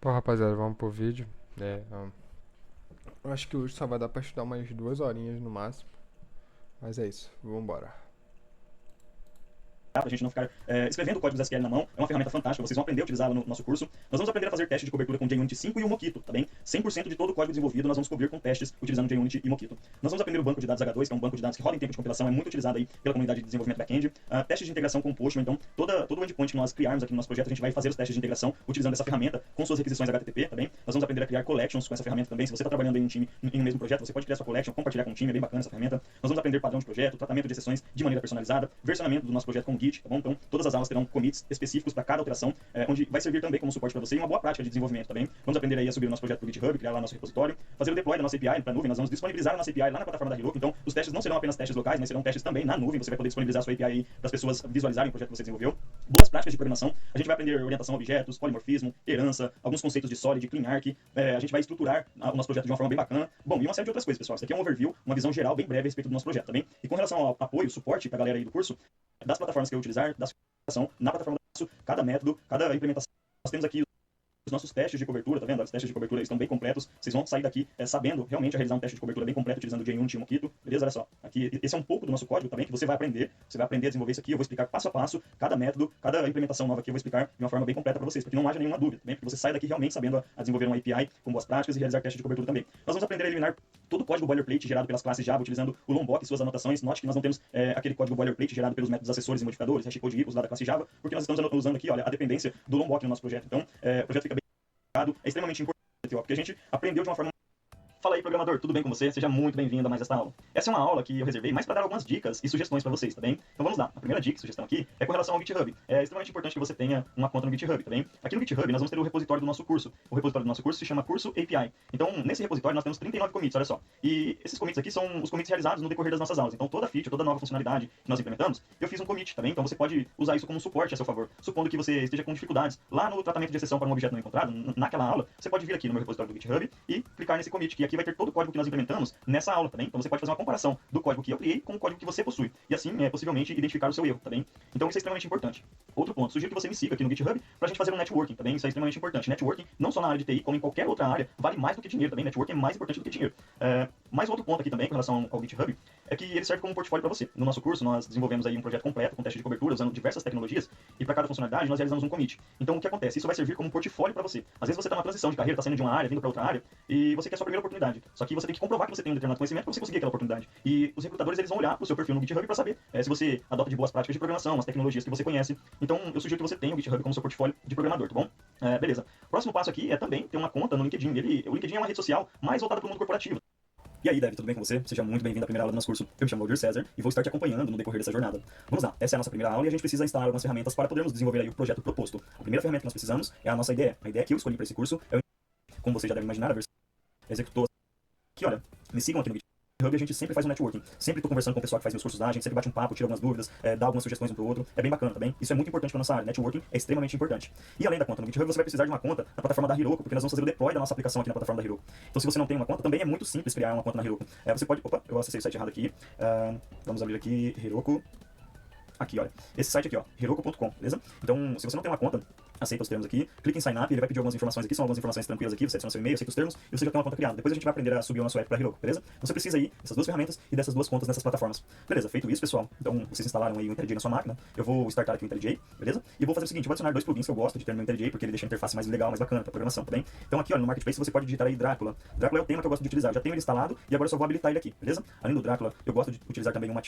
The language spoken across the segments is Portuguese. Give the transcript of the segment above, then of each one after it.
Pô, rapaziada, vamos pro vídeo. Eu acho que hoje só vai dar pra estudar umas 2 horinhas no máximo. Mas é isso, vambora. Para a gente não ficar escrevendo códigos SQL na mão. É uma ferramenta fantástica, vocês vão aprender a utilizá-la no nosso curso. Nós vamos aprender a fazer testes de cobertura com JUnit 5 e o Mockito, tá bem? 100% de todo o código desenvolvido nós vamos cobrir com testes utilizando JUnit e Mockito. Nós vamos aprender o banco de dados H2, que é um banco de dados que roda em tempo de compilação, é muito utilizado aí pela comunidade de desenvolvimento back-end. Testes de integração com o Postman, então todo o endpoint que nós criarmos aqui no nosso projeto, a gente vai fazer os testes de integração utilizando essa ferramenta com suas requisições HTTP, tá bem? Nós vamos aprender a criar collections com essa ferramenta também. Se você está trabalhando em um time, em um mesmo projeto, você pode criar sua collection, compartilhar com o time, é bem bacana essa ferramenta. Nós vamos aprender padrão de projeto, tratamento de exceções de maneira personalizada, versionamento do nosso projeto com o Git, tá bom? Então, todas as aulas terão commits específicos para cada alteração, onde vai servir também como suporte para você e uma boa prática de desenvolvimento também. Vamos aprender aí a subir o nosso projeto para o GitHub, criar lá nosso repositório, fazer o deploy da nossa API para a nuvem. Nós vamos disponibilizar a nossa API lá na plataforma da Heroku. Então, os testes não serão apenas testes locais, mas serão testes também na nuvem. Você vai poder disponibilizar a sua API para as pessoas visualizarem o projeto que você desenvolveu. Boas práticas de programação. A gente vai aprender orientação a objetos, polimorfismo, herança, alguns conceitos de Solid, CleanArch. A gente vai estruturar o nosso projeto de uma forma bem bacana. Bom, e uma série de outras coisas, pessoal. Isso aqui é um overview, uma visão geral bem breve a respeito do nosso projeto, tá bem? E com relação ao apoio, suporte para a galera aí do curso, das plataformas que eu utilizar, da na plataforma do curso, cada método, cada implementação, nós temos aqui os nossos testes de cobertura, tá vendo? Os testes de cobertura estão bem completos. Vocês vão sair daqui sabendo realmente realizar um teste de cobertura bem completo utilizando o JUnit e o Mockito. Beleza? Olha só. Aqui, esse é um pouco do nosso código também que você vai aprender. Você vai aprender a desenvolver isso aqui. Eu vou explicar passo a passo cada método, cada implementação nova aqui. Eu vou explicar de uma forma bem completa para vocês, para que não haja nenhuma dúvida, também, porque você sai daqui realmente sabendo a desenvolver uma API com boas práticas e realizar testes de cobertura também. Nós vamos aprender a eliminar todo o código boilerplate gerado pelas classes Java utilizando o Lombok e suas anotações. Note que nós não temos aquele código boilerplate gerado pelos métodos acessores e modificadores, hashcode ricos lá da classe Java, porque nós estamos usando aqui, olha, a dependência do Lombok no nosso projeto. Então, o projeto fica bem é extremamente importante, porque a gente aprendeu de uma forma. Fala aí, programador, tudo bem com você? Seja muito bem-vindo a mais esta aula. Essa é uma aula que eu reservei mais para dar algumas dicas e sugestões para vocês, tá bem? Então vamos lá. A primeira dica e sugestão aqui é com relação ao GitHub. É extremamente importante que você tenha uma conta no GitHub, tá bem? Aqui no GitHub nós vamos ter o repositório do nosso curso. O repositório do nosso curso se chama Curso API. Então, nesse repositório nós temos 39 commits, olha só. E esses commits aqui são os commits realizados no decorrer das nossas aulas. Então, toda feature, toda nova funcionalidade que nós implementamos, eu fiz um commit, tá bem? Então, você pode usar isso como suporte a seu favor. Supondo que você esteja com dificuldades lá no tratamento de exceção para um objeto não encontrado, naquela aula, você pode vir aqui no meu repositório do GitHub e clicar nesse commit, que aqui vai ter todo o código que nós implementamos nessa aula, tá bem? Então você pode fazer uma comparação do código que eu criei com o código que você possui. E assim, possivelmente, identificar o seu erro, tá bem? Então isso é extremamente importante. Outro ponto, sugiro que você me siga aqui no GitHub pra gente fazer um networking, tá bem? Isso é extremamente importante. Networking, não só na área de TI, como em qualquer outra área, vale mais do que dinheiro, tá bem? Networking é mais importante do que dinheiro. Mais outro ponto aqui também, com relação ao GitHub, é que ele serve como um portfólio para você. No nosso curso, nós desenvolvemos aí um projeto completo, com teste de cobertura, usando diversas tecnologias, e para cada funcionalidade nós realizamos um commit. Então o que acontece? Isso vai servir como um portfólio para você. Às vezes você está numa transição de carreira, está saindo de uma área, vindo para outra área, e você quer a sua primeira oportunidade. Só que você tem que comprovar que você tem um determinado conhecimento para você conseguir aquela oportunidade. E os recrutadores eles vão olhar para o seu perfil no GitHub para saber se você adota de boas práticas de programação, as tecnologias que você conhece. Então eu sugiro que você tenha o GitHub como seu portfólio de programador, tá bom? Beleza. Próximo passo aqui é também ter uma conta no LinkedIn. O LinkedIn é uma rede social mais voltada para o mundo corporativo. E aí, Dev, tudo bem com você? Seja muito bem-vindo à primeira aula do nosso curso. Eu me chamo Valdir César e vou estar te acompanhando no decorrer dessa jornada. Vamos lá, essa é a nossa primeira aula e a gente precisa instalar algumas ferramentas para podermos desenvolver aí o projeto proposto. A primeira ferramenta que nós precisamos é a nossa IDE. A IDE que eu escolhi para esse curso é o... Como você já deve imaginar, a versão executou aqui, olha, me sigam aqui no GitHub, a gente sempre faz um networking. Sempre tô conversando com o pessoal que faz meus cursos lá, a gente sempre bate um papo, tira algumas dúvidas, dá algumas sugestões um pro outro. É bem bacana, tá bem? Isso é muito importante pra nossa área. Networking é extremamente importante. E além da conta no GitHub, você vai precisar de uma conta na plataforma da Heroku, porque nós vamos fazer o deploy da nossa aplicação aqui na plataforma da Heroku. Então, se você não tem uma conta, também é muito simples criar uma conta na Heroku. Você pode... Opa, eu acessei o site errado aqui. Vamos abrir aqui, Heroku. Aqui, olha. Esse site aqui, ó, heroku.com, beleza? Então, se você não tem uma conta, aceita os termos aqui, clica em sign up, ele vai pedir algumas informações aqui, são algumas informações tranquilas aqui, você adiciona seu e-mail, aceita os termos e você já tem uma conta criada. Depois a gente vai aprender a subir o nosso app para Heroku, beleza? Então você precisa aí dessas duas ferramentas e dessas duas contas nessas plataformas. Beleza, feito isso, pessoal, então vocês instalaram aí o IntelliJ na sua máquina, eu vou startar aqui o IntelliJ, beleza? E eu vou fazer o seguinte, eu vou adicionar dois plugins que eu gosto de ter no IntelliJ, porque ele deixa a interface mais legal, mais bacana para programação, tá bem? Então aqui, ó, no Marketplace você pode digitar aí Drácula. Drácula é o tema que eu gosto de utilizar, já tenho ele instalado e agora eu só vou habilitar ele aqui, beleza? Além do Drácula, eu gosto de utilizar também uma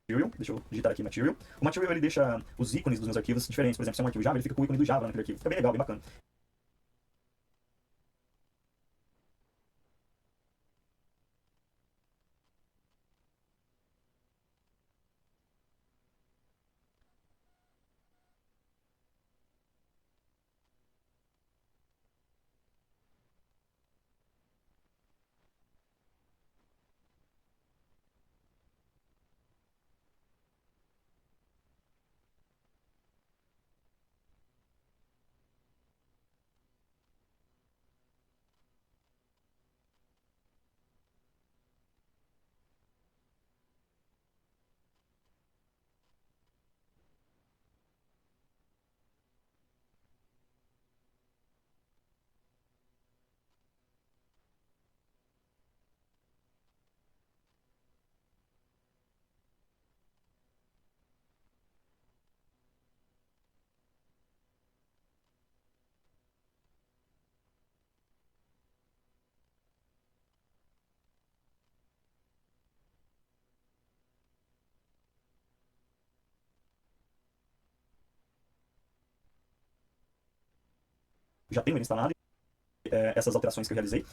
Material, deixa eu digitar aqui Material. O Material ele deixa os ícones dos meus arquivos diferentes. Por exemplo, se é um arquivo Java, ele fica com o ícone do Java naquele arquivo. Fica bem legal, bem bacana. já tenho ele instalado, essas alterações que eu realizei.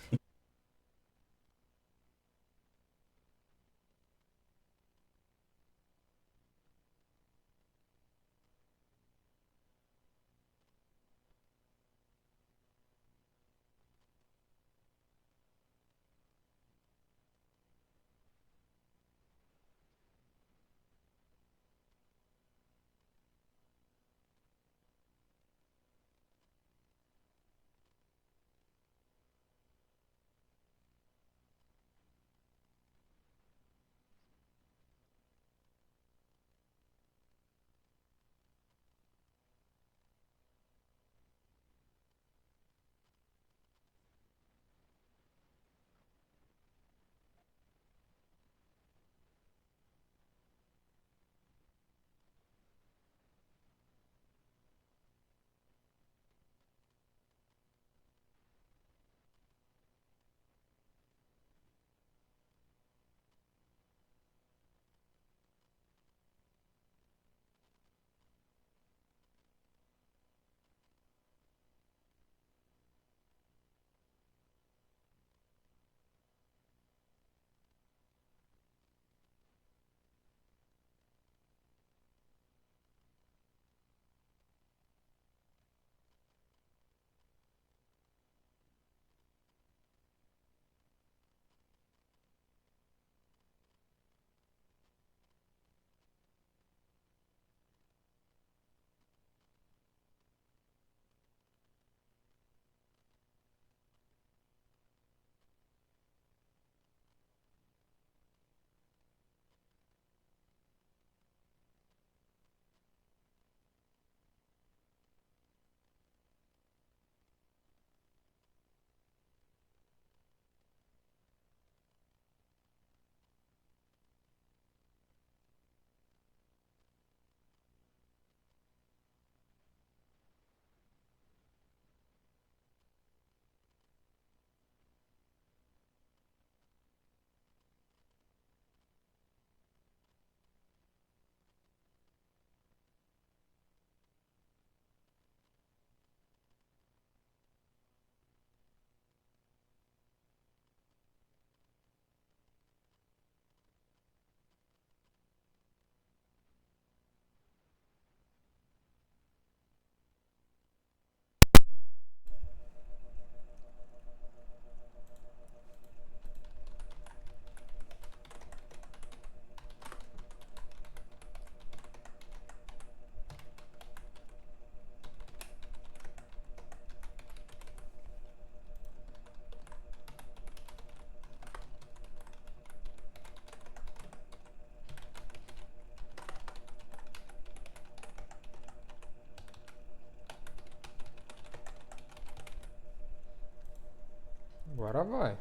Agora vai.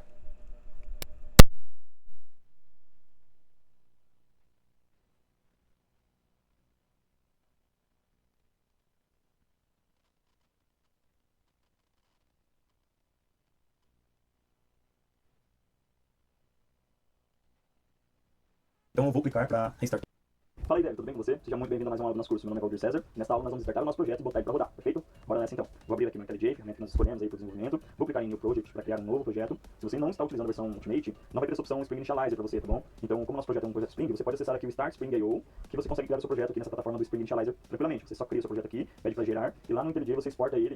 Então eu vou clicar para restart. Fala aí, Débora, tudo bem com você? Seja muito bem-vindo a mais uma aula do nosso curso. Meu nome é Valdir César. Nesta aula nós vamos startar o nosso projeto e botar ele para rodar, perfeito? Bora nessa então. Vou abrir aqui no IntelliJ, ferramenta que nós escolhemos aí para o desenvolvimento. Vou clicar em New Project para criar um novo projeto. Se você não está utilizando a versão Ultimate, não vai ter essa opção Spring Initializer para você, tá bom? Então, como o nosso projeto é um projeto Spring, você pode acessar aqui o Start Spring IO, que você consegue criar o seu projeto aqui nessa plataforma do Spring Initializer tranquilamente. Você só cria o seu projeto aqui, pede para gerar, e lá no IntelliJ você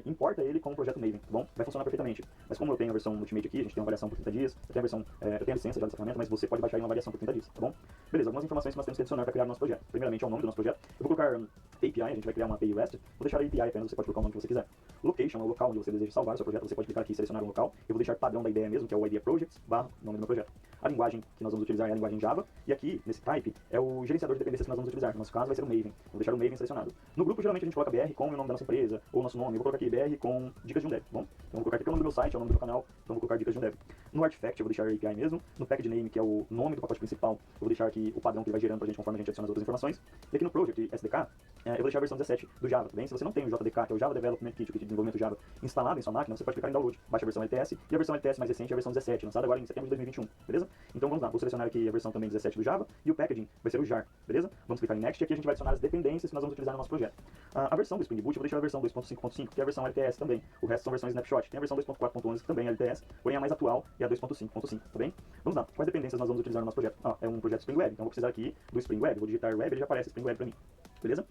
importa ele com o projeto Maven, tá bom? Vai funcionar perfeitamente. Mas como eu tenho a versão Ultimate aqui, a gente tem uma variação por 30 dias, eu tenho a licença já dessa ferramenta, mas você pode baixar aí uma variação por 30 dias, tá bom? Beleza, algumas informações que nós temos que adicionar para criar o nosso projeto. Primeiramente é o nome do nosso projeto. Eu vou colocar API, a gente vai criar uma API REST. Vou deixar a API apenas, você pode colocar o nome que você quiser. Location é o local onde você deseja salvar o seu projeto. Você pode clicar aqui e selecionar um local. Eu vou deixar padrão da ideia mesmo, que é o Idea Projects, barra nome do meu projeto. A linguagem que nós vamos utilizar é a linguagem Java. E aqui, nesse type, é o gerenciador de dependências que nós vamos utilizar. No nosso caso vai ser o Maven. Vou deixar o Maven selecionado. No grupo, geralmente a gente coloca BR com o nome da nossa empresa, ou o nosso nome. Eu vou colocar aqui BR com dicas de um dev, tá bom? Então vou colocar aqui que é o nome do meu site, é o nome do meu canal. Então vou colocar dicas de um dev. No Artifact eu vou deixar a API mesmo. No Package Name, que é o nome do pacote principal, eu vou deixar aqui o padrão que ele vai gerando pra gente conforme a gente adiciona as outras informações. E aqui no Project SDK, eu vou deixar a versão 17 do Java, também. Se você não tem o JDK, que é o Java Development Kit, o kit de desenvolvimento Java, instalado em sua máquina, você pode clicar em download, baixa a versão LTS, e a versão LTS mais recente é a versão 17, lançada agora em setembro de 2021, beleza? beleza? Então vamos lá, vou selecionar aqui a versão também 17 do Java, e o packaging vai ser o jar, beleza? Vamos clicar em Next, e aqui a gente vai adicionar as dependências que nós vamos utilizar no nosso projeto. A versão do Spring Boot, eu vou deixar a versão 2.5.5, que é a versão LTS também. O resto são versões snapshot. Tem a versão 2.4.11, que também é LTS, porém a mais atual é a 2.5.5, tá bem? Vamos lá, quais dependências nós vamos utilizar no nosso projeto? É um projeto Spring Web, então eu vou precisar aqui do Spring Web, vou digitar Web, ele já aparece Spring Web para mim. Beleza?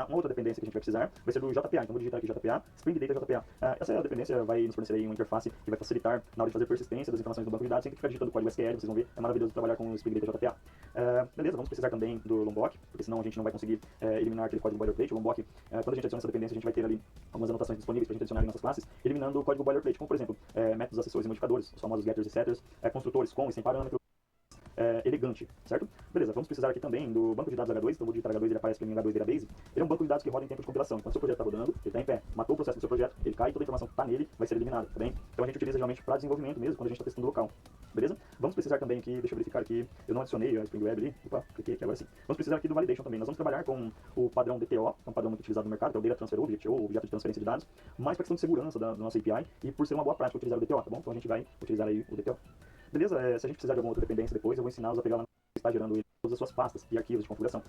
Uma outra dependência que a gente vai precisar vai ser do JPA, então vou digitar aqui JPA, Spring Data JPA. Essa dependência vai nos fornecer aí uma interface que vai facilitar na hora de fazer persistência das informações do banco de dados sem ter que ficar digitando código SQL, vocês vão ver, é maravilhoso trabalhar com o Spring Data JPA. Beleza, vamos precisar também do Lombok, porque senão a gente não vai conseguir eliminar aquele código boilerplate. O Lombok, quando a gente adiciona essa dependência, a gente vai ter ali algumas anotações disponíveis para a gente adicionar em nossas classes, eliminando o código boilerplate, como por exemplo, métodos, acessores e modificadores, os famosos getters e setters, construtores com e sem parâmetro, elegante, certo? Beleza, vamos precisar aqui também do banco de dados H2, então vou digitar H2, ele aparece para mim em H2 Database. Ele é um banco de dados que roda em tempo de compilação, então se o seu projeto está rodando, ele está em pé, matou o processo do seu projeto, ele cai, toda a informação que está nele vai ser eliminada, tá bem? Então a gente utiliza geralmente para desenvolvimento mesmo, quando a gente está testando local, beleza? Vamos precisar também aqui, deixa eu verificar aqui, eu não adicionei a Spring Web ali, opa, cliquei aqui agora sim. Vamos precisar aqui do Validation também, nós vamos trabalhar com o padrão DTO, que é um padrão muito utilizado no mercado, que é o Data Transfer Object, ou Objeto de Transferência de Dados, mais para questão de segurança da nossa API, e por ser uma boa prática utilizar o DTO, tá bom? Então a gente vai utilizar aí o DTO. Beleza? Se a gente precisar de alguma outra dependência depois, eu vou ensiná-los a pegar lá está gerando todas as suas pastas e arquivos de configuração.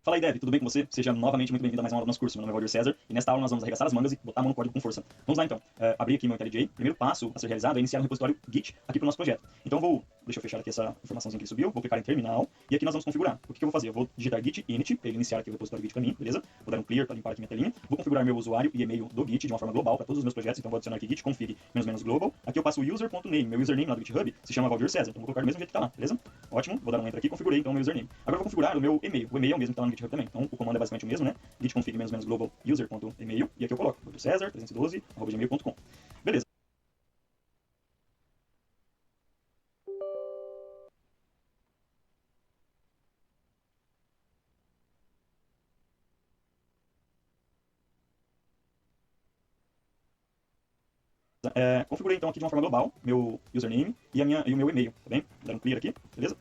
Fala aí, Dev, tudo bem com você? Seja novamente muito bem-vindo a mais uma aula do nosso curso. Meu nome é Valdir César e nesta aula nós vamos arregaçar as mangas e botar a mão no código com força. Vamos lá então. Abrir aqui meu IntelliJ. Primeiro passo a ser realizado é iniciar um repositório Git aqui para o nosso projeto. Então deixa eu fechar aqui essa informaçãozinha que subiu, vou clicar em terminal e aqui nós vamos configurar. O que eu vou fazer? Eu vou digitar git init para ele iniciar aqui o repositório Git para mim, beleza? Vou dar um clear para limpar aqui minha telinha. Vou configurar meu usuário e e-mail do Git de uma forma global para todos os meus projetos. Então vou adicionar aqui git config --global. Aqui eu passo o user.name. Meu username lá do GitHub se chama Valdir César. Então vou colocar do mesmo jeito que tá lá, beleza? Ótimo. Vou dar um enter aqui, configurei então o meu username. Agora eu vou configurar o meu e-mail. O e-mail é o mesmo que tá lá no GitHub também. Então o comando é basicamente o mesmo, né? Git config --global user.email e aqui eu coloco César312@gmail.com. Beleza. Configurei então aqui de uma forma global meu username e o meu e-mail, tá bem? Vou dar um clear aqui, beleza?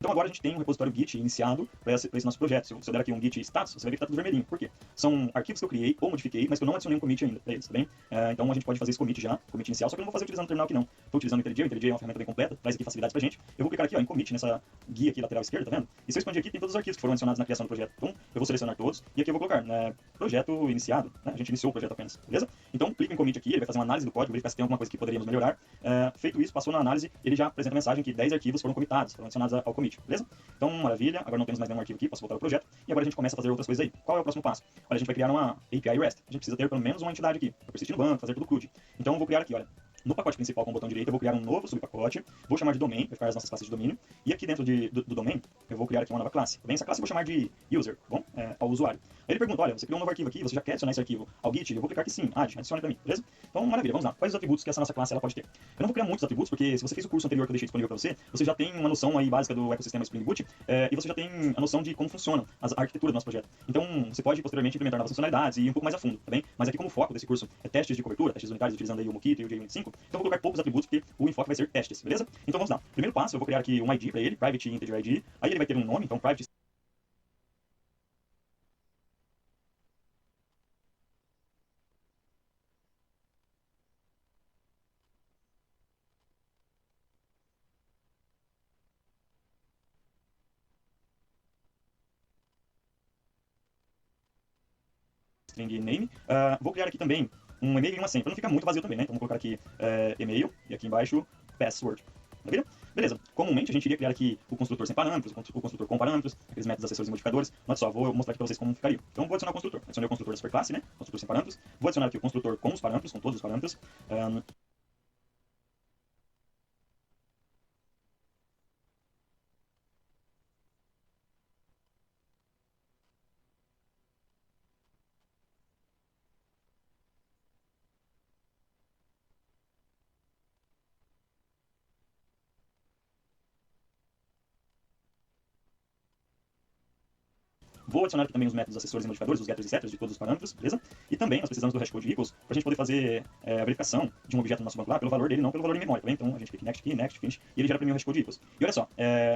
Então agora a gente tem um repositório Git iniciado para esse nosso projeto. Se eu der aqui um Git status, você vai ver que está tudo vermelhinho. Por quê? São arquivos que eu criei ou modifiquei, mas que eu não adicionei um commit ainda para eles, tá bem? Então a gente pode fazer esse commit já, commit inicial, só que eu não vou fazer utilizando o terminal aqui não. Estou utilizando o IntelliJ, o IntelliJ é uma ferramenta bem completa, traz aqui facilidades pra gente. Eu vou clicar aqui ó, em commit, nessa guia aqui lateral esquerda, tá vendo? E se eu expandir aqui, tem todos os arquivos que foram adicionados na criação do projeto. Então eu vou selecionar todos e aqui eu vou colocar projeto iniciado, né? A gente iniciou o projeto apenas, beleza? Então clica em commit aqui, ele vai fazer uma análise do código, verificar se tem alguma coisa que poderíamos melhorar. Feito isso, passou na análise, ele já apresenta a mensagem que 10 arquivos foram commitados, foram adicionados ao commit, beleza? Então, maravilha, agora não temos mais nenhum arquivo aqui, posso voltar ao projeto, e agora a gente começa a fazer outras coisas aí. Qual é o próximo passo? Olha, a gente vai criar uma API REST, a gente precisa ter pelo menos uma entidade aqui, para persistir no banco, fazer tudo CRUD. Então eu vou criar aqui, olha, no pacote principal com o botão direito, eu vou criar um novo subpacote, vou chamar de domain, vai ficar as nossas classes de domínio, e aqui dentro do domain, eu vou criar aqui uma nova classe. Bem, essa classe eu vou chamar de user, bom? Ao usuário. Aí ele pergunta, olha, você criou um novo arquivo aqui, você já quer adicionar esse arquivo ao Git? Eu vou clicar aqui sim, adicione para mim, beleza? Então, maravilha, vamos lá. Quais os atributos que essa nossa classe ela pode ter? Eu não vou criar muitos atributos, porque se você fez o curso anterior que eu deixei disponível para você, você já tem uma noção aí básica do ecossistema Spring Boot, e você já tem a noção de como funciona a arquitetura do nosso projeto. Então, você pode posteriormente implementar novas funcionalidades e ir um pouco mais a fundo, tá bem? Mas aqui como foco desse curso é testes de cobertura, testes unitários utilizando aí o Mockito e o J25, então eu vou colocar poucos atributos porque o enfoque vai ser testes, beleza? Então vamos lá. Primeiro passo, eu vou criar aqui um ID para ele, private integer ID, aí ele vai ter um nome, então private string name. Vou criar aqui também um e-mail e uma senha, para não ficar muito vazio também, né? Então vou colocar aqui e-mail e aqui embaixo password. Maravilha? Beleza. Comumente a gente iria criar aqui o construtor sem parâmetros, o construtor com parâmetros, aqueles métodos, acessórios e modificadores. Olha só, vou mostrar aqui para vocês como ficaria. Então vou adicionar o construtor. Adicionei o construtor da superclasse, né? Construtor sem parâmetros. Vou adicionar aqui o construtor com os parâmetros, com todos os parâmetros. Vou adicionar aqui também os métodos acessores e modificadores, os getters e setters de todos os parâmetros, beleza? E também nós precisamos do hashcode equals para a gente poder fazer a verificação de um objeto no nosso banco lá pelo valor dele, não pelo valor em memória, tá bem? Então a gente clica next aqui, next, finish, e ele gera para mim o hashcode equals. E olha só,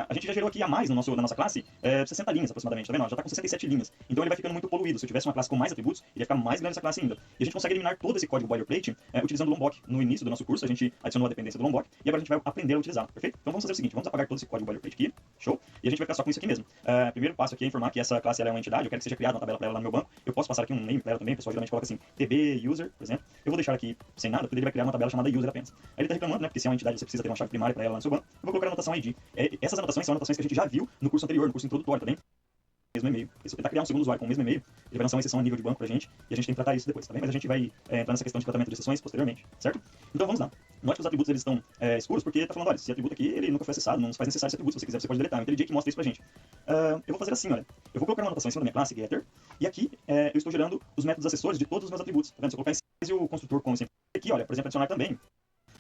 a gente já gerou aqui a mais na nossa classe 60 linhas aproximadamente, tá vendo? Já tá com 67 linhas. Então ele vai ficando muito poluído. Se eu tivesse uma classe com mais atributos, ele ia ficar mais grande essa classe ainda. E a gente consegue eliminar todo esse código boilerplate utilizando o Lombok. No início do nosso curso a gente adicionou a dependência do Lombok e agora a gente vai aprender a utilizar, perfeito? Então vamos fazer o seguinte, vamos apagar todo esse código boilerplate aqui, show? E a gente vai ficar só com isso aqui mesmo. Primeiro passo aqui é informar que essa classe ela é uma entidade, eu quero que seja criada uma tabela para ela lá no meu banco. Eu posso passar aqui um name para ela também, o pessoal geralmente coloca assim, tb user, por exemplo. Eu vou deixar aqui sem nada, porque ele vai criar uma tabela chamada user apenas. Aí ele tá reclamando, né, porque se é uma entidade você precisa ter uma chave primária para ela lá no seu banco. Eu vou colocar a anotação ID. Essas anotações são anotações que a gente já viu no curso anterior, no curso introdutório, tá bem? Mesmo e-mail. Se eu tentar criar um segundo usuário com o mesmo e-mail, ele vai lançar uma exceção a nível de banco pra gente, e a gente tem que tratar isso depois, tá bem? Mas a gente vai entrar nessa questão de tratamento de exceções posteriormente, certo? Então vamos lá. Note que os atributos eles estão escuros, porque tá falando, olha, esse atributo aqui, ele nunca foi acessado, não se faz necessário esse atributo, se você quiser você pode deletar. Então ele que mostra isso pra gente. Eu vou fazer assim, olha. Eu vou colocar uma anotação em cima da minha classe, getter, e aqui eu estou gerando os métodos acessores de todos os meus atributos, tá vendo? Se eu colocar em cima o construtor como sempre aqui, olha, por exemplo, adicionar também.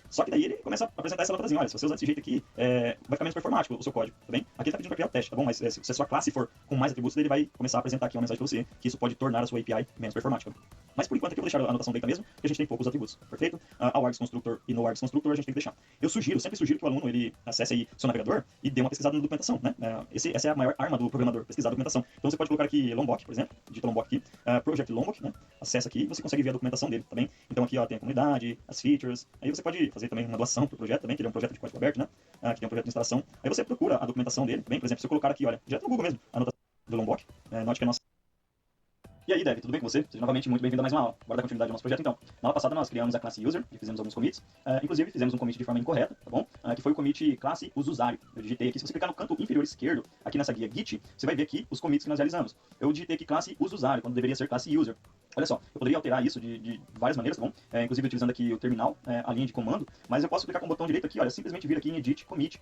Só que daí ele começa a apresentar essa notazinha, olha, se você usar desse jeito aqui, vai ficar menos performático o seu código, tá bem? Aqui ele tá pedindo pra criar o teste, tá bom? Mas se a sua classe for com mais atributos, ele vai começar a apresentar aqui uma mensagem pra você, que isso pode tornar a sua API menos performática. Mas por enquanto aqui eu vou deixar a anotação deita mesmo, porque a gente tem poucos atributos, perfeito? Ao args constructor e no args constructor a gente tem que deixar. Eu sempre sugiro que o aluno ele acesse aí seu navegador e dê uma pesquisada na documentação, né? Essa é a maior arma do programador, pesquisar a documentação. Então você pode colocar aqui Lombok, por exemplo, digita Lombok aqui, Project Lombok, né? Acessa aqui e você consegue ver a documentação dele, tá bem? Então aqui ó, tem a comunidade, as features, aí você pode fazer também uma doação pro projeto também, que ele é um projeto de código aberto, né? Que tem um projeto de instalação. Aí você procura a documentação dele, tá bem? Por exemplo, se eu colocar aqui, olha, direto no Google mesmo, a anotação do Lombok, note que a nossa. E aí, Dev, tudo bem com você? Seja novamente muito bem-vindo a mais uma aula. Bora dar continuidade ao nosso projeto, então. Na aula passada nós criamos a classe user e fizemos alguns commits. Inclusive, fizemos um commit de forma incorreta, tá bom? Que foi o commit classe usuário. Eu digitei aqui, se você clicar no canto inferior esquerdo, aqui nessa guia Git, você vai ver aqui os commits que nós realizamos. Eu digitei aqui classe usuário, quando deveria ser classe user. Olha só, eu poderia alterar isso de várias maneiras, tá bom? Inclusive utilizando aqui o terminal, a linha de comando, mas eu posso clicar com o botão direito aqui, olha, simplesmente vir aqui em edit commit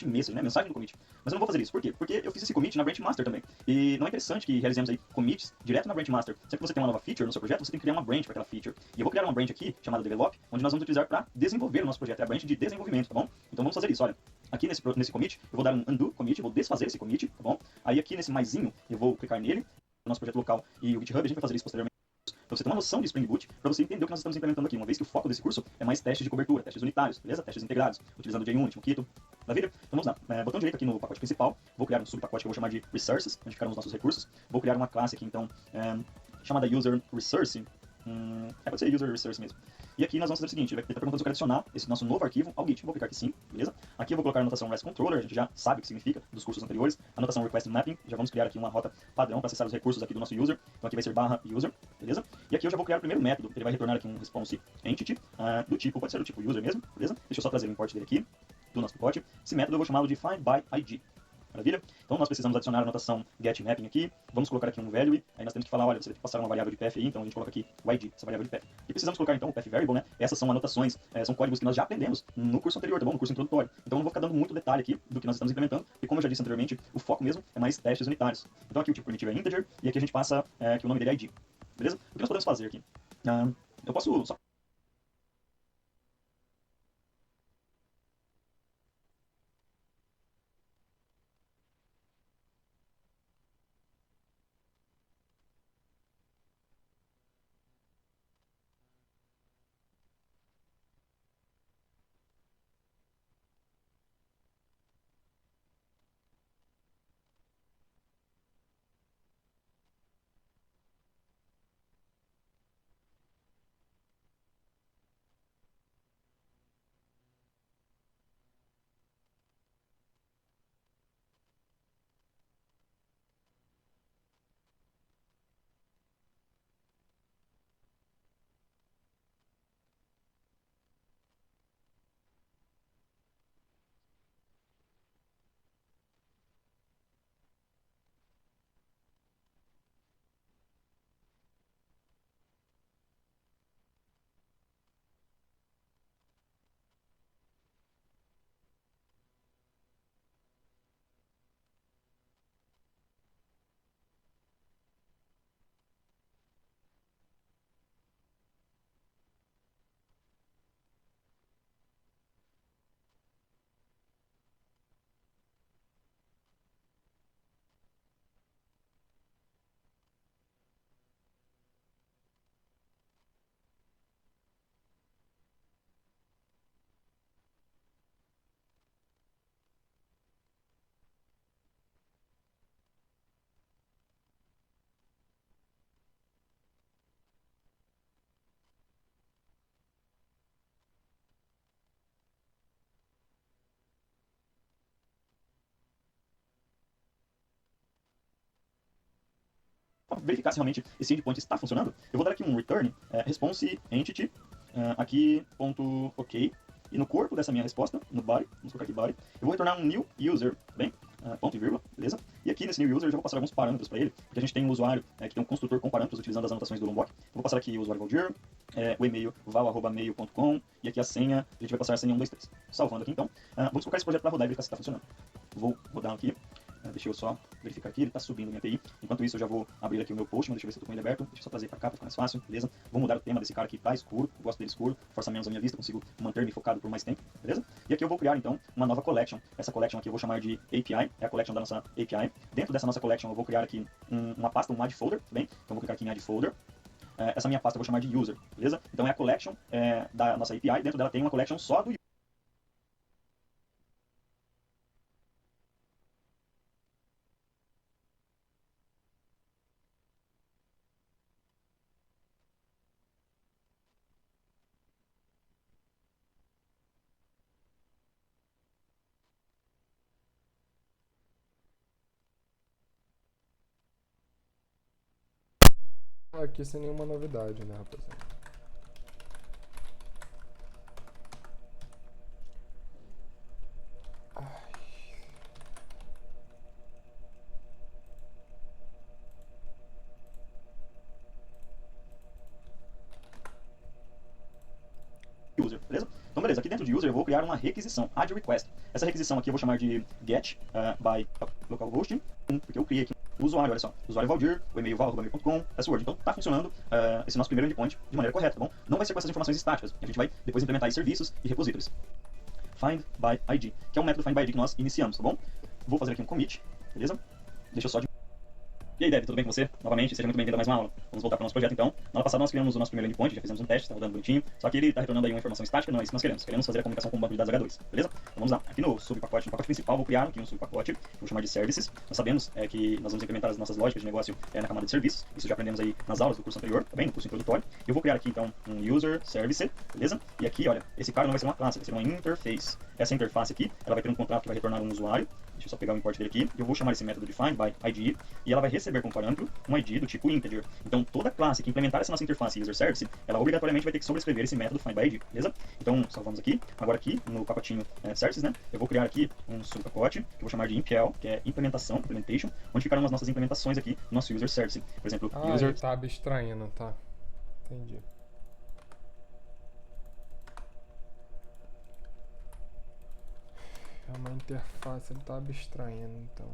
message, né? Mensagem do commit. Mas eu não vou fazer isso, por quê? Porque eu fiz esse commit na branch master também. E não é interessante que realizemos aí commits direto na branch master. Sempre que você tem uma nova feature no seu projeto, você tem que criar uma branch para aquela feature. E eu vou criar uma branch aqui, chamada develop, onde nós vamos utilizar para desenvolver o nosso projeto. É a branch de desenvolvimento, tá bom? Então vamos fazer isso, olha. Aqui nesse commit, eu vou dar um undo commit, vou desfazer esse commit, tá bom? Aí aqui nesse maisinho, eu vou clicar nele, no nosso projeto local e o GitHub, a gente vai fazer isso posteriormente. Para você ter uma noção de Spring Boot, para você entender o que nós estamos implementando aqui, uma vez que o foco desse curso é mais testes de cobertura, testes unitários, beleza? Testes integrados, utilizando o JUnit, Mockito, maravilha? Então vamos lá, botão direito aqui no pacote principal, vou criar um subpacote que eu vou chamar de Resources, onde ficarão os nossos recursos, vou criar uma classe aqui então, chamada User Resource, pode ser User Resource mesmo. E aqui nós vamos fazer o seguinte, ele está perguntando se eu quero adicionar esse nosso novo arquivo ao Git. Vou clicar aqui sim, beleza? Aqui eu vou colocar a anotação REST Controller, a gente já sabe o que significa dos cursos anteriores. Anotação Request Mapping, já vamos criar aqui uma rota padrão para acessar os recursos aqui do nosso user. Então aqui vai ser /user, beleza? E aqui eu já vou criar o primeiro método, ele vai retornar aqui um response entity, do tipo, pode ser do tipo user mesmo, beleza? Deixa eu só trazer o import dele aqui, do nosso pacote. Esse método eu vou chamá-lo de findById. Maravilha? Então nós precisamos adicionar a anotação getMapping aqui, vamos colocar aqui um value, aí nós temos que falar, olha, você vai passar uma variável de path aí, então a gente coloca aqui o id, essa variável de path. E precisamos colocar então o path variable, né? Essas são anotações, são códigos que nós já aprendemos no curso anterior, tá bom? No curso introdutório. Então eu não vou ficar dando muito detalhe aqui do que nós estamos implementando, e como eu já disse anteriormente, o foco mesmo é mais testes unitários. Então aqui o tipo primitivo é integer, e aqui a gente passa que o nome dele é id, beleza? O que nós podemos fazer aqui? Eu posso só verificar se realmente esse endpoint está funcionando, eu vou dar aqui um return response entity aqui ponto ok, e no corpo dessa minha resposta, no body, vamos colocar aqui body, eu vou retornar um new user, tá bem? Ponto e vírgula, beleza? E aqui nesse new user eu já vou passar alguns parâmetros para ele, porque a gente tem um usuário que tem um construtor com parâmetros utilizando as anotações do Lombok. Eu vou passar aqui o usuário Valdir, o e-mail val@mail.com, e aqui a senha, a gente vai passar a senha 1, 2, 3. Salvando aqui então, vamos colocar esse projeto para rodar e verificar se está funcionando. Vou rodar aqui. Deixa eu só verificar aqui, ele está subindo minha API. Enquanto isso, eu já vou abrir aqui o meu post, mas deixa eu ver se eu estou com ele aberto. Deixa eu só trazer para cá para ficar mais fácil, beleza? Vou mudar o tema desse cara aqui para escuro, eu gosto dele escuro, força menos a minha vista, consigo manter-me focado por mais tempo, beleza? E aqui eu vou criar, então, uma nova collection. Essa collection aqui eu vou chamar de API, é a collection da nossa API. Dentro dessa nossa collection eu vou criar aqui uma pasta, um add folder, tá bem? Então eu vou clicar aqui em add folder. Essa minha pasta eu vou chamar de user, beleza? Então é a collection da nossa API, dentro dela tem uma collection só do Aqui sem nenhuma novidade, né, rapaziada? user, beleza? Então beleza, aqui dentro de user eu vou criar uma requisição, add request. Essa requisição aqui eu vou chamar de get by localhost, porque eu criei aqui o usuário, olha só, usuário Valdir, o e-mail val@mail.com, password. Então tá funcionando esse nosso primeiro endpoint de maneira correta, tá bom? Não vai ser com essas informações estáticas, a gente vai depois implementar aí serviços e repositórios. Find by ID, que é o método find by ID que nós iniciamos, tá bom? Vou fazer aqui um commit, beleza? Deixa eu só... E aí, Dev, tudo bem com você? Novamente, seja muito bem-vindo a mais uma aula. Vamos voltar para o nosso projeto, então. Na aula passada nós criamos o nosso primeiro endpoint, já fizemos um teste, está rodando bonitinho, só que ele está retornando aí uma informação estática, não é isso que nós queremos. Queremos fazer a comunicação com o banco de dados H2, beleza? Então vamos lá. Aqui no subpacote, no pacote principal, vou criar aqui um subpacote, vou chamar de services. Nós sabemos que nós vamos implementar as nossas lógicas de negócio na camada de serviços, isso já aprendemos aí nas aulas do curso anterior, tá bem? No curso introdutório. Eu vou criar aqui, então, um user service, beleza? E aqui, olha, esse cara não vai ser uma classe, vai ser uma interface. Essa interface aqui, ela vai ter um contrato que vai retornar um usuário. Deixa eu só pegar o import dele aqui. Eu vou chamar esse método de find by ID e ela vai receber como parâmetro um ID do tipo integer. Então toda classe que implementar essa nossa interface user service, ela obrigatoriamente vai ter que sobrescrever esse método find by ID, beleza? Então salvamos aqui. Agora aqui no pacotinho services, né? Eu vou criar aqui um subpacote que eu vou chamar de impl, que é implementação, implementation, onde ficarão as nossas implementações aqui do nosso user service. Por exemplo, user... ele tá abstraindo, tá? Entendi. É uma interface, ele tá abstraindo, então.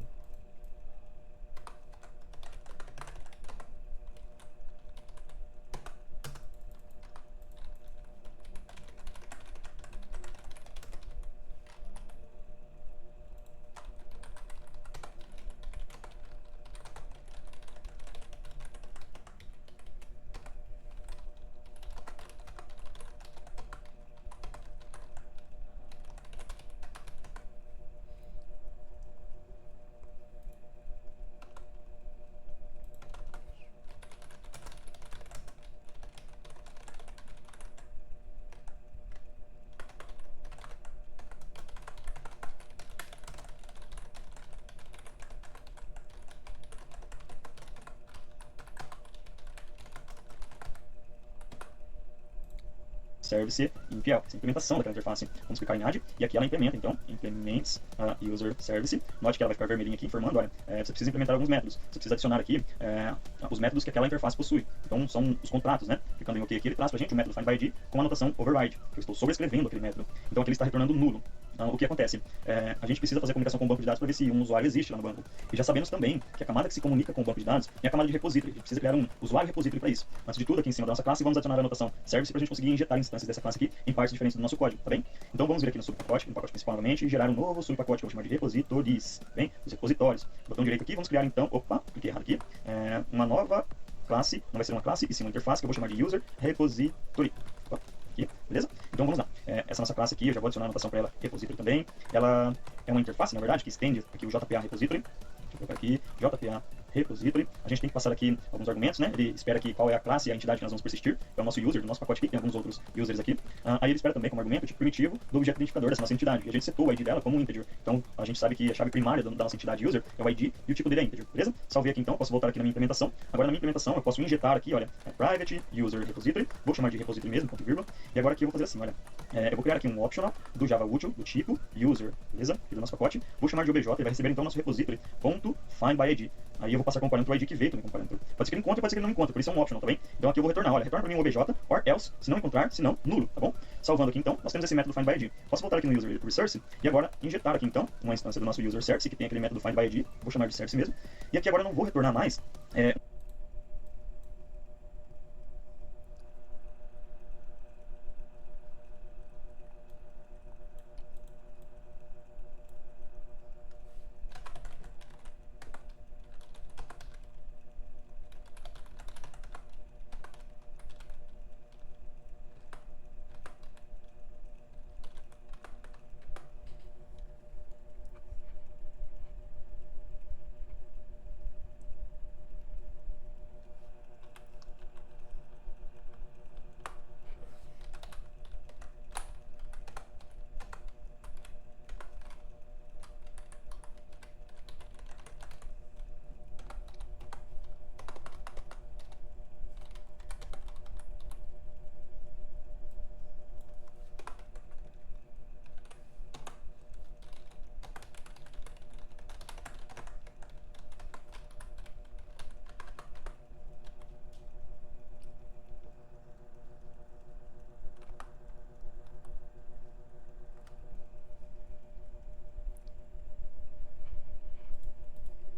service impl, essa implementação daquela interface. Vamos clicar em add, e aqui ela implementa, então, implements user service. Note que ela vai ficar vermelhinha aqui, informando, olha, você precisa implementar alguns métodos, você precisa adicionar aqui os métodos que aquela interface possui. Então, são os contratos, né? Clicando em OK aqui, ele traz pra gente o método find by ID com a anotação override, que eu estou sobrescrevendo aquele método. Então, aqui ele está retornando nulo. Então, o que acontece? A gente precisa fazer comunicação com o banco de dados para ver se um usuário existe lá no banco. E já sabemos também que a camada que se comunica com o banco de dados é a camada de repository. A gente precisa criar um usuário repository para isso. Antes de tudo, aqui em cima da nossa classe, vamos adicionar a anotação service para a gente conseguir injetar instâncias dessa classe aqui em partes diferentes do nosso código, tá bem? Então vamos vir aqui no subpacote, no pacote principal novamente, e gerar um novo subpacote que eu vou chamar de repositories, bem? Os repositórios. Botão direito aqui, vamos criar então, opa, cliquei errado aqui, uma nova classe, não vai ser uma classe, e sim uma interface que eu vou chamar de user repository. Aqui, beleza? Então vamos lá. Essa nossa classe aqui, eu já vou adicionar a anotação para ela, repository também. Ela é uma interface, na verdade, que estende aqui o JPA repository. Deixa eu colocar aqui, JPA repository. A gente tem que passar aqui alguns argumentos, né? Ele espera aqui qual é a classe e a entidade que nós vamos persistir, que é o nosso user do nosso pacote aqui, tem alguns outros users aqui. Aí ele espera também como argumento o tipo primitivo do objeto identificador dessa nossa entidade. E a gente setou o ID dela como um integer. Então a gente sabe que a chave primária da nossa entidade user é o ID e o tipo dele é integer, beleza? Salvei aqui então, posso voltar aqui na minha implementação. Agora na minha implementação eu posso injetar aqui, olha, private user repository, vou chamar de repository mesmo, ponto e vírgula. E agora aqui eu vou fazer assim, olha, eu vou criar aqui um optional do Java útil, do tipo user, beleza? Aqui do nosso pacote. Vou chamar de obj, ele vai receber então nosso repository, ponto find by ID. Aí eu vou passar como parâmetro o ID que veio também como parâmetro. Pode ser que ele encontre, pode ser que ele não encontre, por isso é um optional, tá bem? Então aqui eu vou retornar, olha, retorna para mim um obj, or else, se não encontrar, se não, nulo, tá bom? Salvando aqui então, nós temos esse método find by ID. Posso voltar aqui no user resource e agora injetar aqui então uma instância do nosso user service, que tem aquele método find by ID, vou chamar de service mesmo. E aqui agora eu não vou retornar mais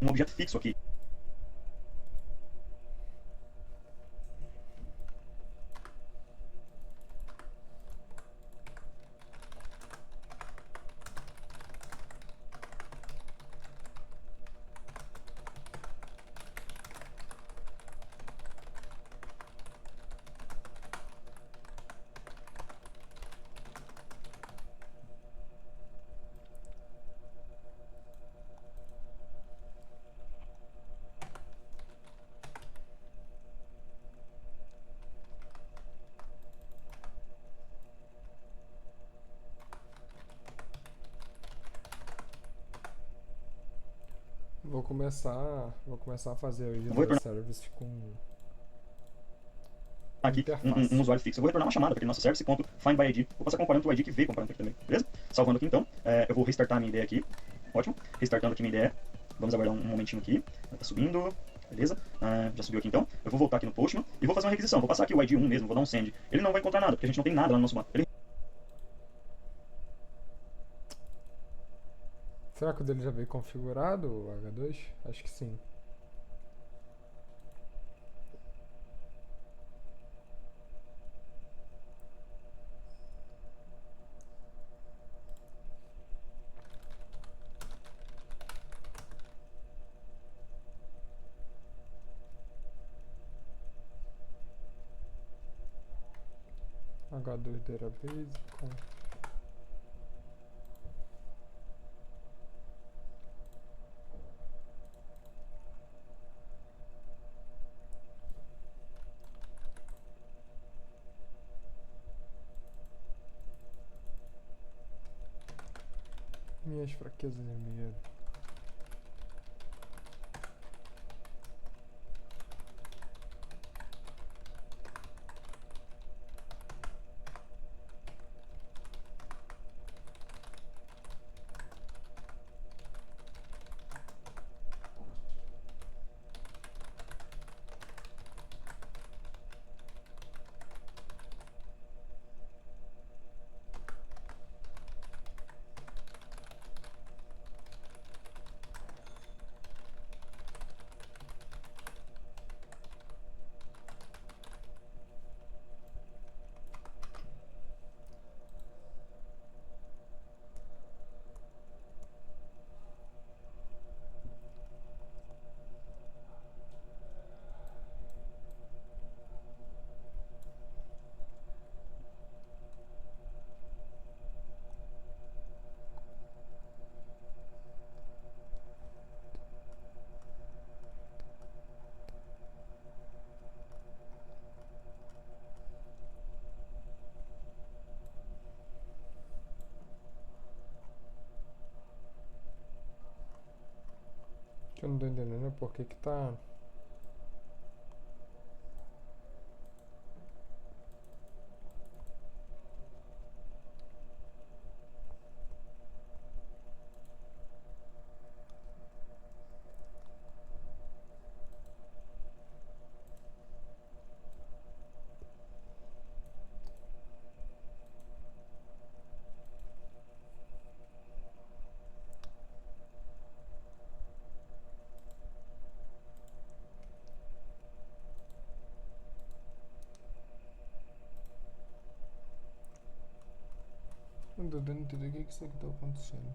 um objeto fixo aqui. Vou começar a fazer o Eu vou user retornar service com aqui um interface. usuário fixo. Eu vou retornar uma chamada para aquele nosso service.find by ID. Vou passar como parâmetro o ID que veio como parâmetro aqui também, beleza? Salvando aqui então, eu vou restartar a minha ideia aqui. Ótimo. Restartando aqui minha ideia. Vamos aguardar um momentinho aqui. Tá subindo. Beleza? Já subiu aqui então. Eu vou voltar aqui no Postman e vou fazer uma requisição. Vou passar aqui o ID 1 mesmo, vou dar um send. Ele não vai encontrar nada, porque a gente não tem nada lá no nosso mapa. Será que o dele já veio configurado, o H2? Acho que sim. H2 database com minhas fraquezas e medo. que eu não tô entendendo é por que que tá. Não tô tentando entender o que que isso aqui tá acontecendo.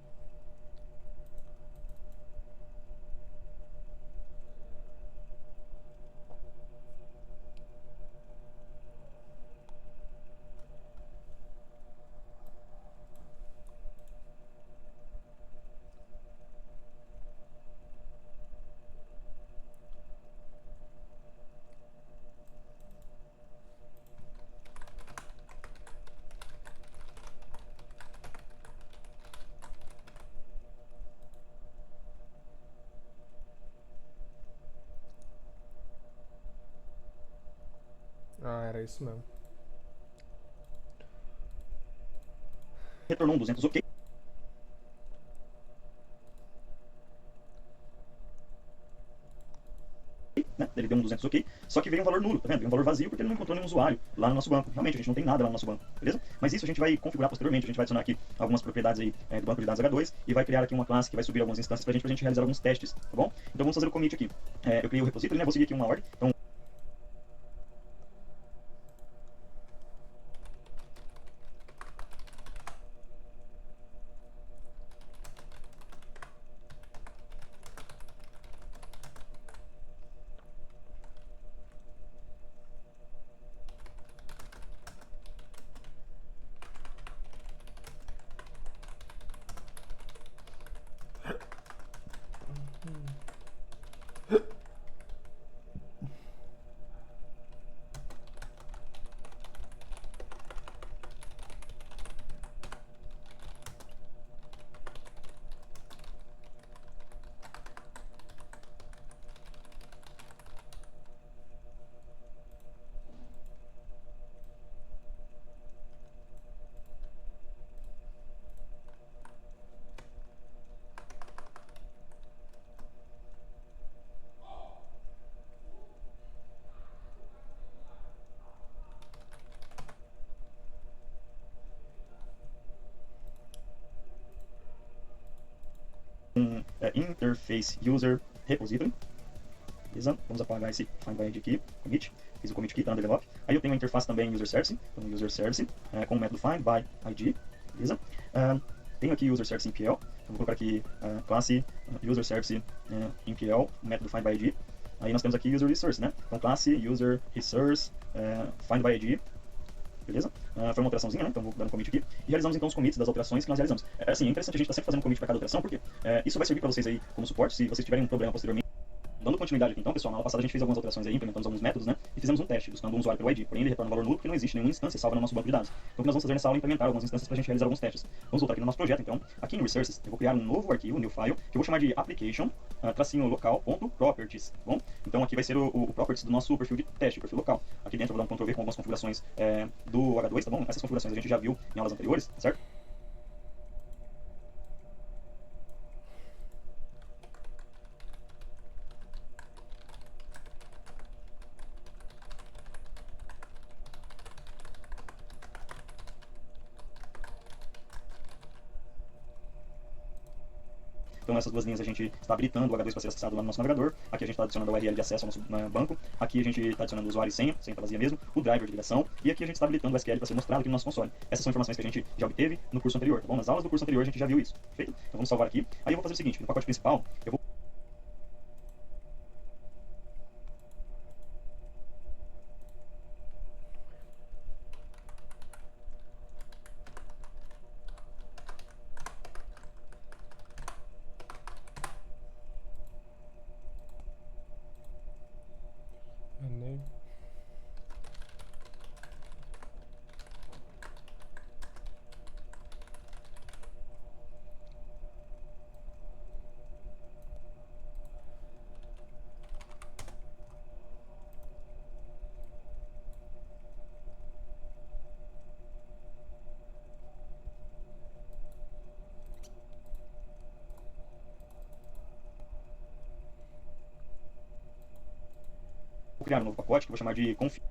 Ah, era isso mesmo. Retornou um 200 ok. Né? Ele deu um 200 ok, só que veio um valor nulo, tá vendo? Veio um valor vazio porque ele não encontrou nenhum usuário lá no nosso banco. Realmente, a gente não tem nada lá no nosso banco, beleza? Mas isso a gente vai configurar posteriormente, a gente vai adicionar aqui algumas propriedades aí do banco de dados H2 e vai criar aqui uma classe que vai subir algumas instâncias pra gente realizar alguns testes, tá bom? Então vamos fazer o commit aqui. Eu criei o repository, né? Vou seguir aqui uma ordem. Então, interface user repository. Beleza? Vamos apagar esse find by id aqui, commit. Fiz o commit aqui, tá no develop. Aí eu tenho a interface também user service, então user service com o método find by id, beleza? Tenho aqui user service MPL, então vou colocar aqui classe user service MPL, método find by id. Aí nós temos aqui user resource, né? Então classe user resource find by id, beleza? Foi uma operaçãozinha, né? Então vou dar um commit aqui. E realizamos então os commits das alterações que nós realizamos. Assim, é interessante a gente estar sempre fazendo commit para cada alteração, porque isso vai servir para vocês aí como suporte, se vocês tiverem um problema posteriormente. Dando continuidade aqui, então, pessoal, na aula passada a gente fez algumas alterações aí, implementamos alguns métodos, né? E fizemos um teste, buscando um usuário pelo ID. Porém, ele retorna um valor nulo porque não existe nenhuma instância salva no nosso banco de dados. Então, o que nós vamos fazer nessa aula é implementar algumas instâncias para a gente realizar alguns testes. Vamos voltar aqui no nosso projeto, então. Aqui em Resources, eu vou criar um novo arquivo, new file, que eu vou chamar de application, local.properties, tá bom? Então, aqui vai ser o properties do nosso perfil de teste, perfil local. Aqui dentro eu vou dar um Ctrl V com algumas configurações do H2, tá bom? Essas configurações a gente já viu em aulas anteriores, certo? Então, essas duas linhas a gente está habilitando o H2 para ser acessado lá no nosso navegador. Aqui a gente está adicionando a URL de acesso ao nosso banco. Aqui a gente está adicionando o usuário e senha vazia mesmo, o driver de ligação. E aqui a gente está habilitando o SQL para ser mostrado aqui no nosso console. Essas são informações que a gente já obteve no curso anterior, tá bom? Nas aulas do curso anterior a gente já viu isso, perfeito? Então vamos salvar aqui. Aí eu vou fazer o seguinte, no pacote principal, eu vou Vou criar um novo pacote que eu vou chamar de config.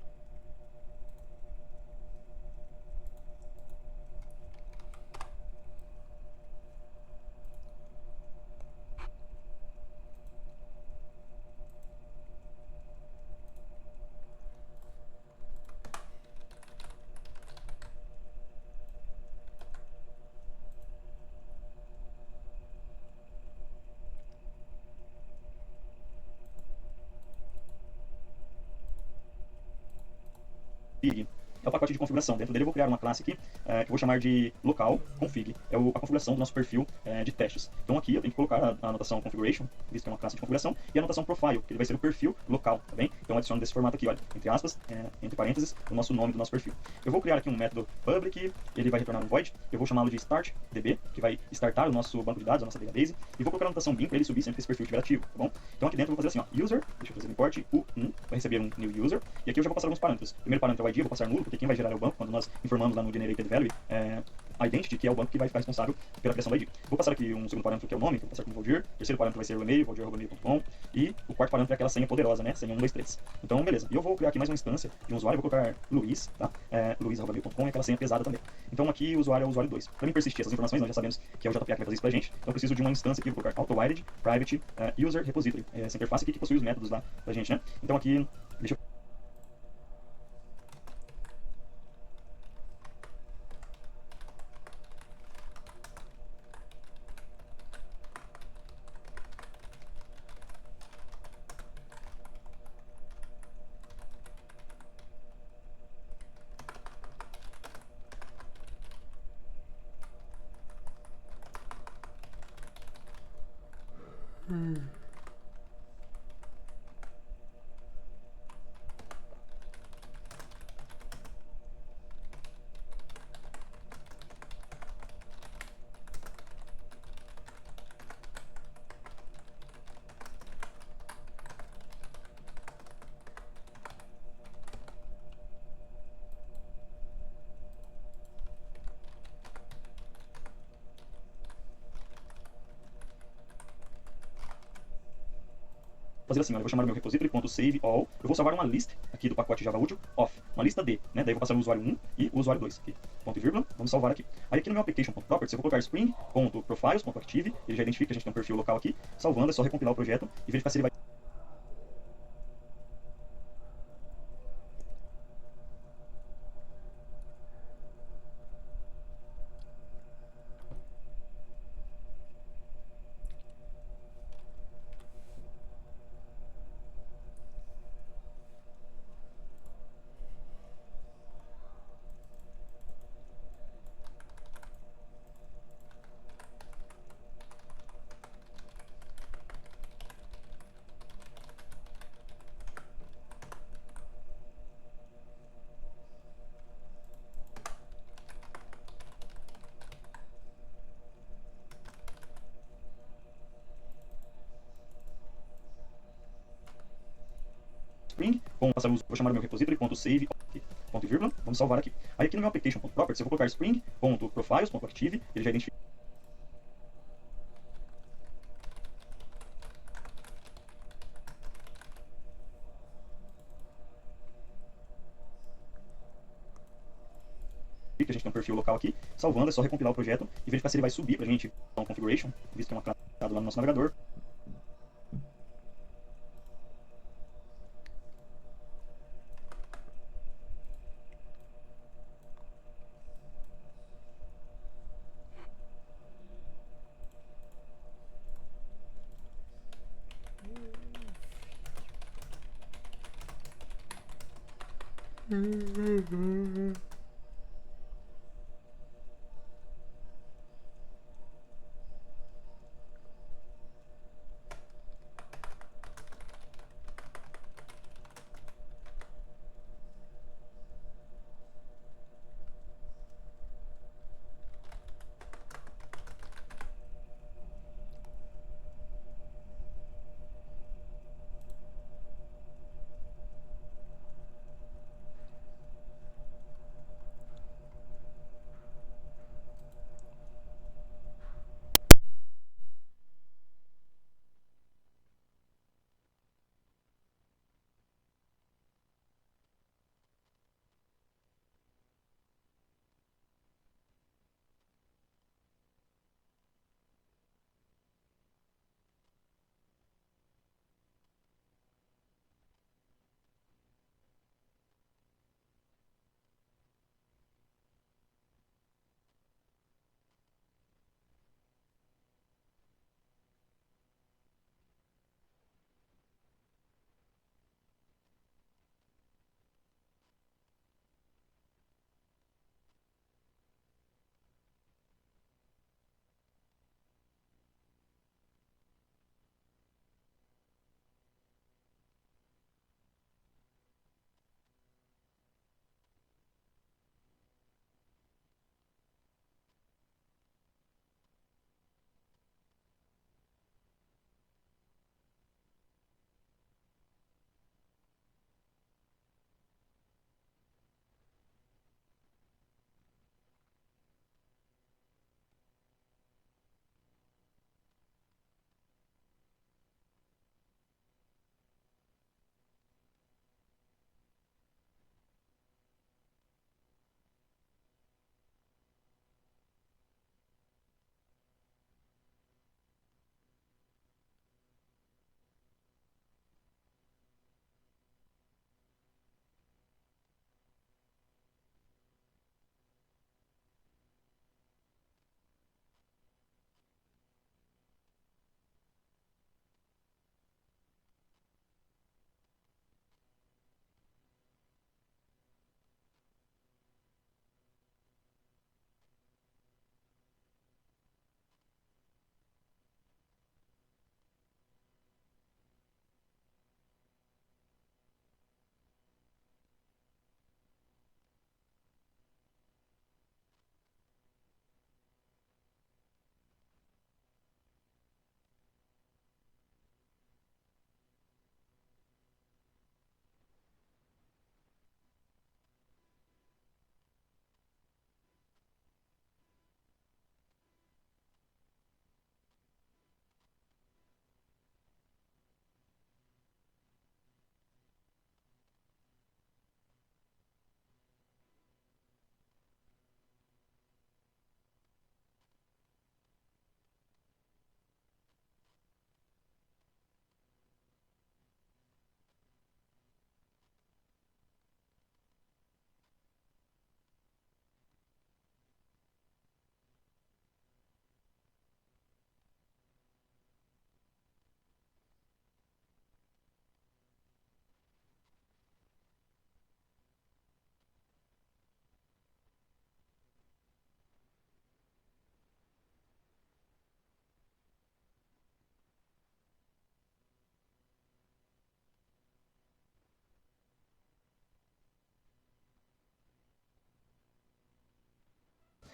É o pacote de configuração. Dentro dele eu vou criar uma classe aqui, que eu vou chamar de local config. É a configuração do nosso perfil de testes. Então aqui eu tenho que colocar a anotação configuration, visto que é uma classe de configuração, e a anotação profile, que ele vai ser o perfil local, tá bem? Então eu adiciono desse formato aqui, olha, entre aspas, entre parênteses, o nosso nome do nosso perfil. Eu vou criar aqui um método public, ele vai retornar um void, eu vou chamá-lo de startDB, que vai startar o nosso banco de dados, a nossa database, e vou colocar a anotação bin para ele subir sempre que esse perfil estiver ativo, tá bom? Então aqui dentro eu vou fazer assim, ó, user, deixa eu fazer o import, u1, vai receber um new user, e aqui eu já vou passar alguns parâmetros. O primeiro parâmetro é o ID, eu vou passar nulo, porque quem vai gerar é o banco, quando nós informamos lá no generated value, identity, que é o banco que vai ficar responsável pela criação do ID. Vou passar aqui um segundo parâmetro que é o nome, que eu vou passar como Valdir. O terceiro parâmetro vai ser o e-mail, valdir@gmail.com. E o quarto parâmetro é aquela senha poderosa, né? Senha 123. Então, beleza. E eu vou criar aqui mais uma instância de um usuário, eu vou colocar Luiz, tá? Luiz@gmail.com, é aquela senha pesada também. Então aqui o usuário é o usuário 2. Para mim persistir essas informações, nós já sabemos que é o JPA que vai fazer isso pra gente. Então eu preciso de uma instância aqui, vou colocar auto-wired, private, user repository. Essa interface aqui que possui os métodos lá da gente, né? Então aqui, deixa eu fazer assim, olha, eu vou chamar o meu repository.saveAll, eu vou salvar uma list aqui do pacote Java Útil off, uma lista D, né? Daí eu vou passar o usuário 1 e o usuário 2 aqui, ponto e vírgula, vamos salvar aqui. Aí aqui no meu application.properties eu vou colocar spring.profiles.active, ele já identifica que a gente tem um perfil local aqui, salvando, é só recompilar o projeto e verificar se ele vai Spring, vou chamar o meu repository.save, ponto e vírgula, vamos salvar aqui. Aí aqui no meu application.properties eu vou colocar spring.profiles.active, ele já identifica que a gente tem um perfil local aqui, salvando, é só recompilar o projeto e verificar se ele vai subir pra gente então configuration, visto que é uma classe lá no nosso navegador.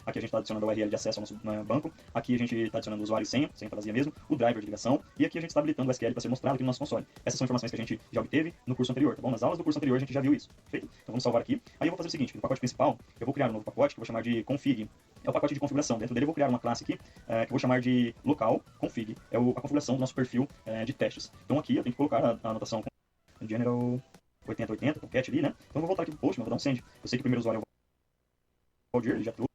Aqui a gente está adicionando a URL de acesso ao nosso banco. Aqui a gente está adicionando o usuário e senha vazia mesmo, o driver de ligação, e aqui a gente está habilitando o SQL para ser mostrado aqui no nosso console. Essas são informações que a gente já obteve no curso anterior, tá bom? Nas aulas do curso anterior a gente já viu isso, perfeito? Então vamos salvar aqui. Aí eu vou fazer o seguinte, no pacote principal, eu vou criar um novo pacote que eu vou chamar de config. É o pacote de configuração. Dentro dele eu vou criar uma classe aqui, que eu vou chamar de local config. É a configuração do nosso perfil de testes. Então aqui eu tenho que colocar a anotação general 8080, com cat ali, né? Então eu vou voltar aqui pro post, mas vou dar um send. Eu sei que o primeiro usuário é o Valdir, ele já trouxe.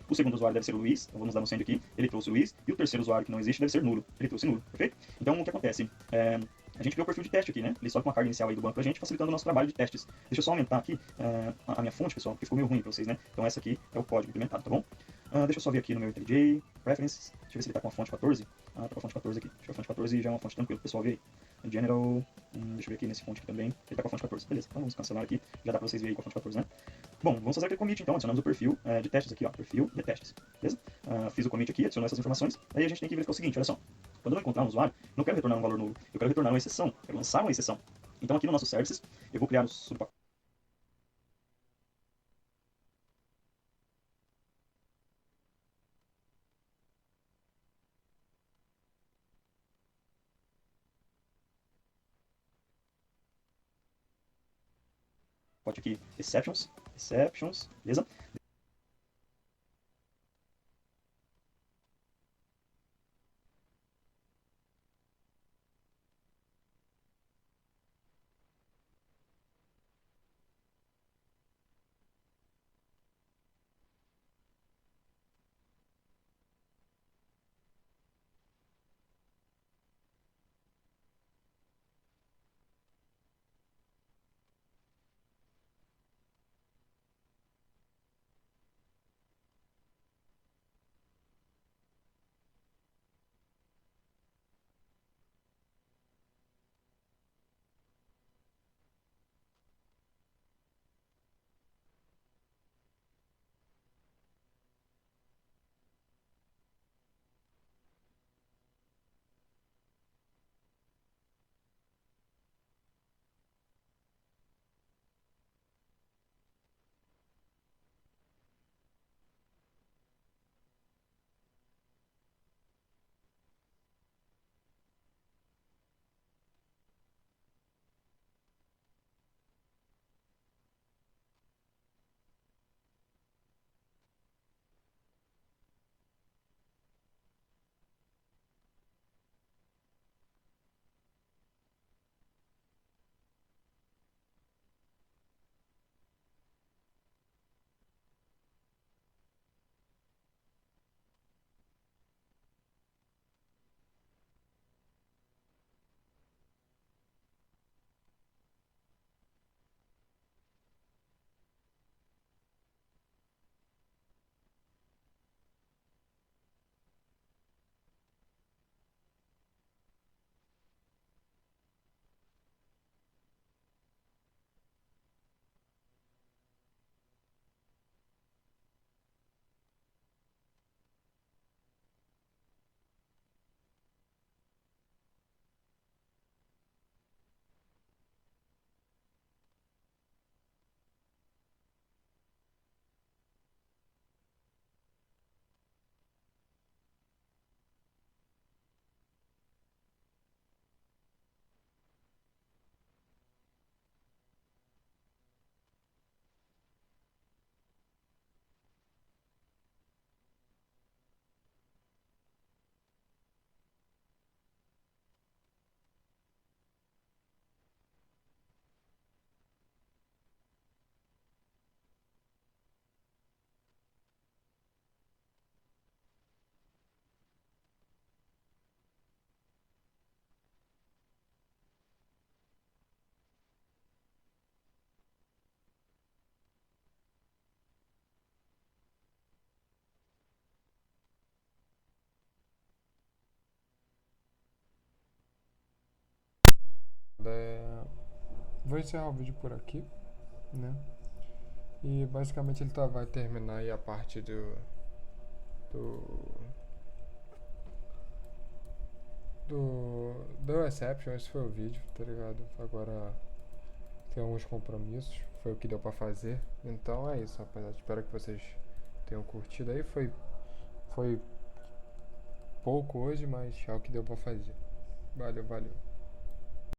O segundo usuário deve ser o Luiz, então vamos dar um send aqui, ele trouxe o Luiz, e o terceiro usuário que não existe deve ser nulo, ele trouxe nulo, perfeito? Então o que acontece? A gente criou o perfil de teste aqui, né? Ele sobe com uma carga inicial aí do banco pra gente, facilitando o nosso trabalho de testes. Deixa eu só aumentar aqui a minha fonte, pessoal, porque ficou meio ruim pra vocês, né? Então essa aqui é o código implementado, tá bom? Deixa eu só ver aqui no meu IntelliJ, Preferences, deixa eu ver se ele tá com a fonte 14. Ah, tá com a fonte 14 aqui. Acho que a fonte 14 já é uma fonte tranquila pro pessoal ver aí. General, deixa eu ver aqui nesse fonte aqui também, ele tá com a fonte 14, beleza, então vamos cancelar aqui, já dá pra vocês verem aí com a fonte 14, né? Bom, vamos fazer aquele commit então, adicionamos o perfil de testes aqui, ó, perfil de testes, beleza? Fiz o commit aqui, adicionou essas informações, aí a gente tem que verificar o seguinte, olha só, quando eu encontrar um usuário, não quero retornar um valor novo, eu quero retornar uma exceção, quero lançar uma exceção. Então aqui no nosso services, eu vou criar um subpacote aqui, exceptions, beleza? Vou encerrar o vídeo por aqui, né? E basicamente ele vai terminar aí a parte do do Exception. Esse foi o vídeo, tá ligado? Agora tem alguns compromissos, foi o que deu pra fazer. Então é isso, rapaziada. Espero que vocês tenham curtido aí. Foi pouco hoje, mas é o que deu pra fazer. Valeu, valeu.